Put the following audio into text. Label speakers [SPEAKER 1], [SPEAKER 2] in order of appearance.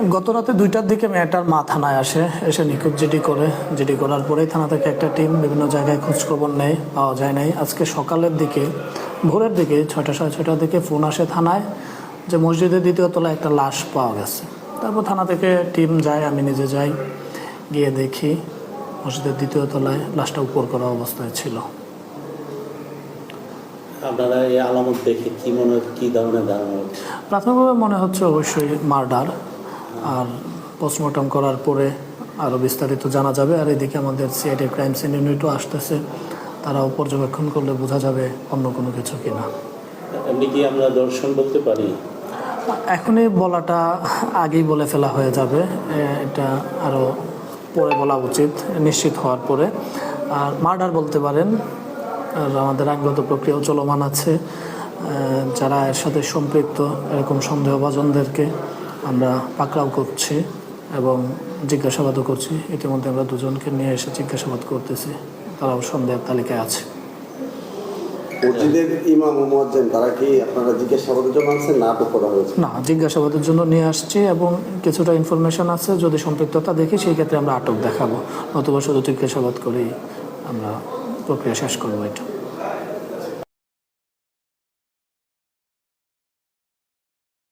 [SPEAKER 1] গত রাতে 2টার দিকে মেয়েটার মা থানায় আসে, এসে নিখোঁজ জিডি করার পরেই থানা থেকে একটা টিম বিভিন্ন জায়গায় খোঁজখবর নেয়, পাওয়া যায় নাই। আজকে সকালের দিকে, ভোরের দিকে 6টা সাড়ে 6টার দিকে ফোন আসে থানায় যে মসজিদের 2য় তলায় একটা লাশ পাওয়া গেছে। তারপর থানা থেকে টিম যায়, আমি নিজে যাই, গিয়ে দেখি মসজিদের 2য় তলায় লাশটা উপর করা অবস্থায় ছিল।
[SPEAKER 2] আপনারা এই আলামত দেখে কি ধরনের ধারণা হচ্ছে?
[SPEAKER 1] প্রাথমিকভাবে মনে হচ্ছে অবশ্যই মার্ডার, আর পোস্টমর্টম করার পরে আরও বিস্তারিত জানা যাবে। আর এদিকে আমাদের সিআইডি ক্রাইম সিন ইউনিটও আসতেছে, তারাও পর্যবেক্ষণ করলে বোঝা যাবে অন্য কোনো কিছু কিনা।
[SPEAKER 2] এমনি কি আমরা দর্শন বলতে পারি?
[SPEAKER 1] এখনই বলাটা আগেই বলে ফেলা হয়ে যাবে, এটা আরও পরে বলা উচিত নিশ্চিত হওয়ার পরে। আর মার্ডার বলতে পারেন। আর আমাদের আইনগত প্রক্রিয়াও চলমান আছে, যারা এর সাথে সম্পৃক্ত এরকম সন্দেহভাজনদেরকে আমরা পাকড়াও করছি এবং জিজ্ঞাসাবাদও করছি। ইতিমধ্যে আমরা 2জনকে নিয়ে এসে জিজ্ঞাসাবাদ করতেছি, তারাও সন্দেহের তালিকায় আছে।
[SPEAKER 3] মসজিদের ইমাম ও মুয়াজ্জিন তারা কি আপনারা জিজ্ঞাসাবাদের জন্য আনছেন না আটক করা হয়েছে?
[SPEAKER 1] না, জিজ্ঞাসাবাদের জন্য নিয়ে আসছি এবং কিছুটা ইনফরমেশন আছে, যদি সম্পৃক্ততা দেখি সেই ক্ষেত্রে আমরা আটক দেখাবো, নতুবা শুধু জিজ্ঞাসাবাদ করেই আমরা প্রক্রিয়া শেষ করবো এটা।